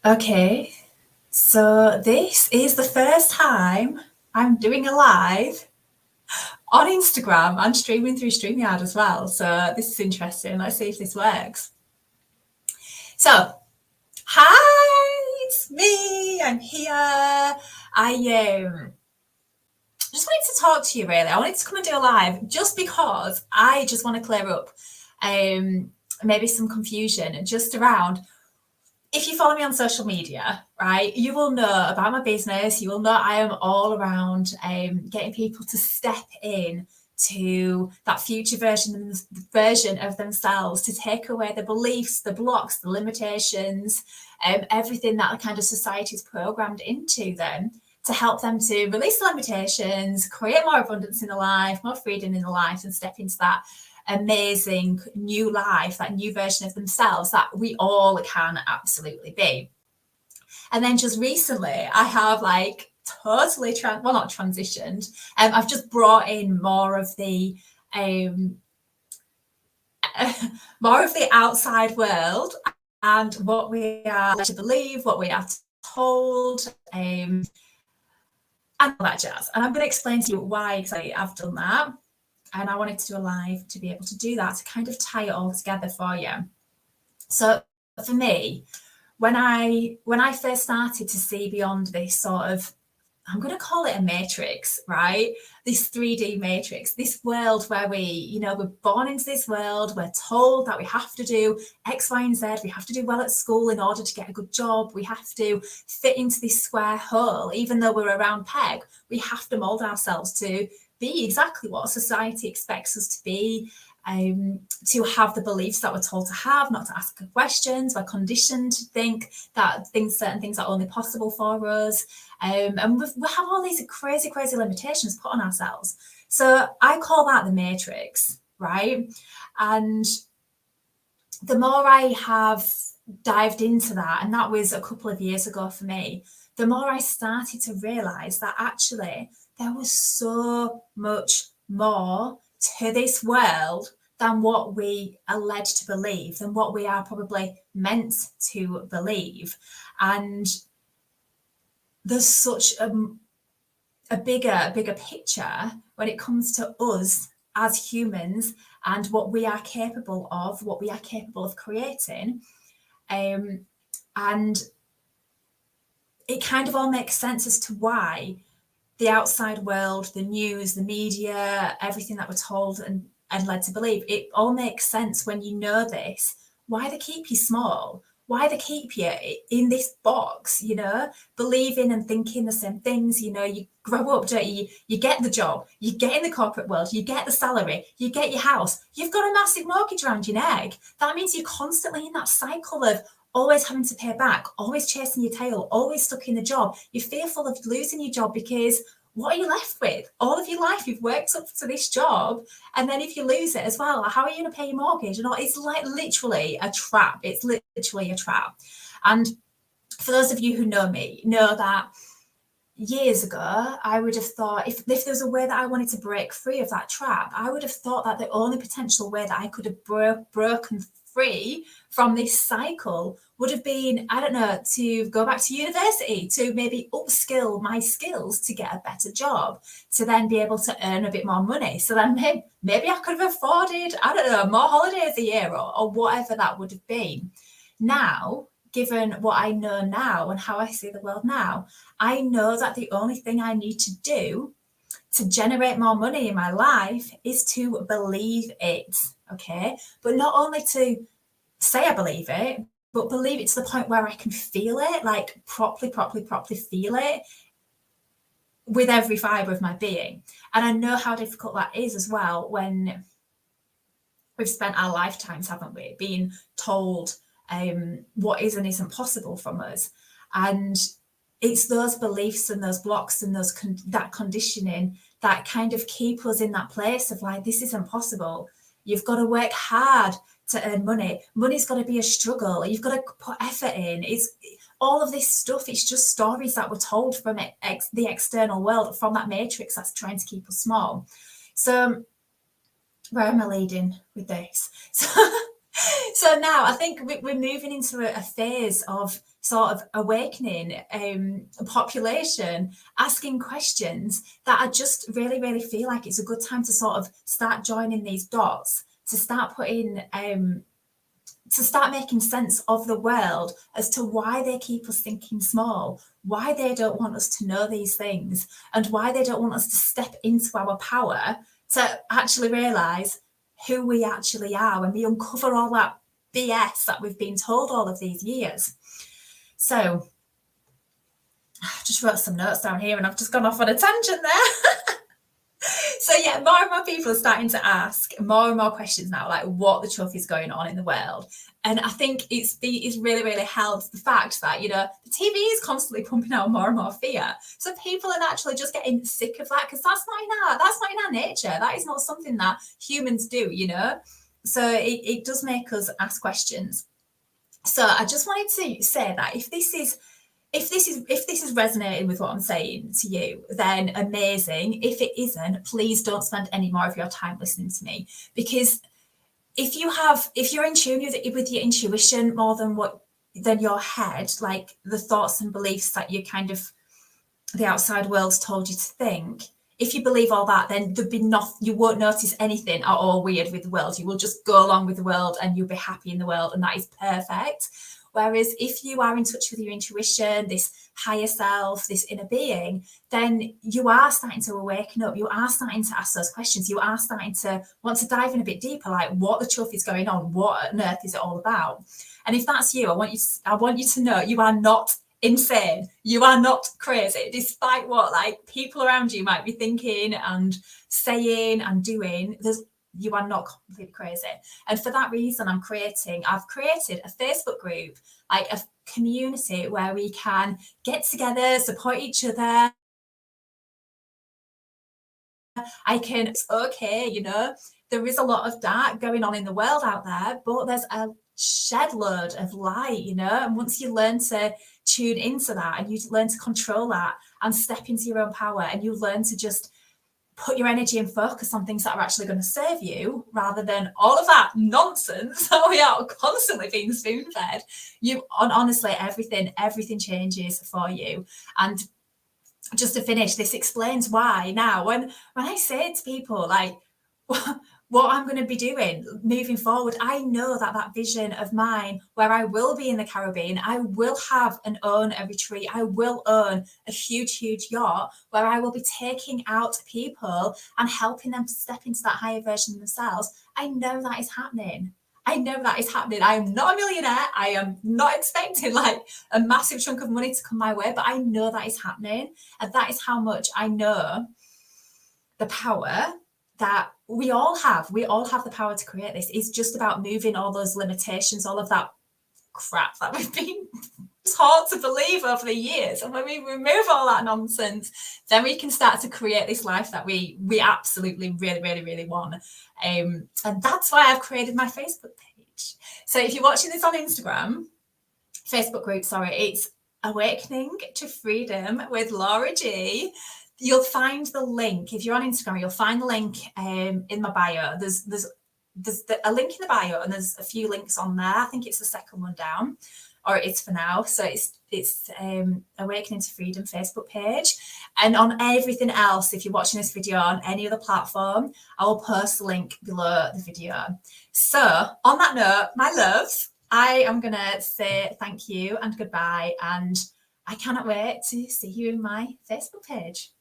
Okay, so this is the first time I'm doing a live on Instagram and streaming through StreamYard as well. So this is interesting. Let's see if this works. So, hi, it's me. I'm here. I just wanted to talk to you really. I wanted to come and do a live just because I just want to clear up maybe some confusion just around if you follow me on social media, right, you will know about my business. You will know I am all around getting people to step in to that future version of themselves, to take away the beliefs, the blocks, the limitations, everything that the kind of society is programmed into them, to help them to release the limitations, create more abundance in their life, more freedom in their life, and step into that amazing new life, that new version of themselves that we all can absolutely be. And then just recently, I have like totally not transitioned. I've just brought in um, more of the outside world and what we are to believe, what we are told, and all that jazz. And I'm going to explain to you why exactly I've done that. And I wanted to do a live to be able to do that, to kind of tie it all together for you. So for me, when I first started to see beyond this sort of, I'm going to call it a matrix, right? This 3D matrix, this world where we're born into this world, we're told that we have to do X, Y, and Z, we have to do well at school in order to get a good job, we have to fit into this square hole, even though we're a round peg, we have to mold ourselves to be exactly what society expects us to be, to have the beliefs that we're told to have, not to ask questions. We're conditioned to think that certain things are only possible for us. And we have all these crazy, crazy limitations put on ourselves. So I call that the matrix, right? And the more I have dived into that, and that was a couple of years ago for me, the more I started to realize that actually there was so much more to this world than what we are led to believe, than what we are probably meant to believe. And there's such a bigger picture when it comes to us as humans and what we are capable of creating. And it kind of all makes sense as to why the outside world, the news, the media, everything that we're told and led to believe, it all makes sense when you know this, why they keep you small, why they keep you in this box, believing and thinking the same things. You grow up, don't you? You get the job, you get in the corporate world, you get the salary, you get your house, you've got a massive mortgage around your neck. That means you're constantly in that cycle of always having to pay back, always chasing your tail, always stuck in the job. You're fearful of losing your job because what are you left with? All of your life you've worked up to this job, and then if you lose it as well, how are you going to pay your mortgage? And it's like literally a trap. It's literally a trap. And for those of you who know me, know that years ago, I would have thought if there's a way that I wanted to break free of that trap, I would have thought that the only potential way that I could have broken free from this cycle would have been, I don't know, to go back to university, to maybe upskill my skills to get a better job, to then be able to earn a bit more money. So then maybe I could have afforded, I don't know, more holidays a year or whatever that would have been. Now, given what I know now and how I see the world now, I know that the only thing I need to do to generate more money in my life is to believe it. Okay. But not only to say I believe it, but believe it to the point where I can feel it, like properly feel it with every fiber of my being. And I know how difficult that is as well when we've spent our lifetimes, haven't we, being told what is and isn't possible from us. And it's those beliefs and those blocks and that conditioning that kind of keep us in that place of like, this isn't possible. You've got to work hard to earn money. Money's got to be a struggle. You've got to put effort in. It's all of this stuff. It's just stories that we're told from the external world, from that matrix that's trying to keep us small. So where am I leading with this? So now I think we're moving into a phase of sort of awakening population, asking questions that I just really, really feel like it's a good time to sort of start joining these dots, to start putting to start making sense of the world as to why they keep us thinking small, why they don't want us to know these things, and why they don't want us to step into our power to actually realise who we actually are when we uncover all that BS that we've been told all of these years. So I just wrote some notes down here and I've just gone off on a tangent there. So yeah, more and more people are starting to ask more and more questions now, like what the chuff is going on in the world. And I think it's really, really helped the fact that, you know, the TV is constantly pumping out more and more fear. So people are naturally just getting sick of that, because that's not in our nature. That is not something that humans do, you know. So it does make us ask questions. So I just wanted to say that if this is resonating with what I'm saying to you, then amazing. If it isn't, please don't spend any more of your time listening to me, because if you're in tune with your intuition more than your head, like the thoughts and beliefs that the outside world's told you to think, if you believe all that, then you won't notice anything at all weird with the world. You will just go along with the world and you'll be happy in the world, and that is perfect. Whereas if you are in touch with your intuition, this higher self, this inner being, then you are starting to awaken up. You are starting to ask those questions. You are starting to want to dive in a bit deeper, like what the chuff is going on? What on earth is it all about? And if that's you, I want you to know you are not insane. You are not crazy, despite what like people around you might be thinking and saying and doing. You are not completely crazy. And for that reason, I've created a Facebook group, like a community where we can get together, support each other. It's okay, you know, there is a lot of dark going on in the world out there, but there's a shed load of light, you know, and once you learn to tune into that and you learn to control that and step into your own power, and you learn to just put your energy and focus on things that are actually going to serve you rather than all of that nonsense that we are constantly being spoon-fed, honestly, everything changes for you. And just to finish, this explains why now when I say to people like what I'm going to be doing moving forward, I know that vision of mine where I will be in the Caribbean, I will own a retreat, I will own a huge yacht where I will be taking out people and helping them to step into that higher version of themselves. I know that is happening. I am not a millionaire. I am not expecting like a massive chunk of money to come my way, but I know that is happening. And that is how much I know the power that we all have. We all have the power to create this. It's just about moving all those limitations, all of that crap that we've been taught to believe over the years. And when we remove all that nonsense, then we can start to create this life that we absolutely really, really, really want. And that's why I've created my Facebook page. So if you're watching this on Instagram, Facebook group, sorry, it's Awakening to Freedom with Laura G. You'll find the link. If you're on Instagram, you'll find the link in my bio. There's a link in the bio, and there's a few links on there. I think it's the second one down, or it's for now. So it's Awakening to Freedom Facebook page. And on everything else, if you're watching this video on any other platform, I will post the link below the video. So on that note, my loves, I am going to say thank you and goodbye. And I cannot wait to see you in my Facebook page.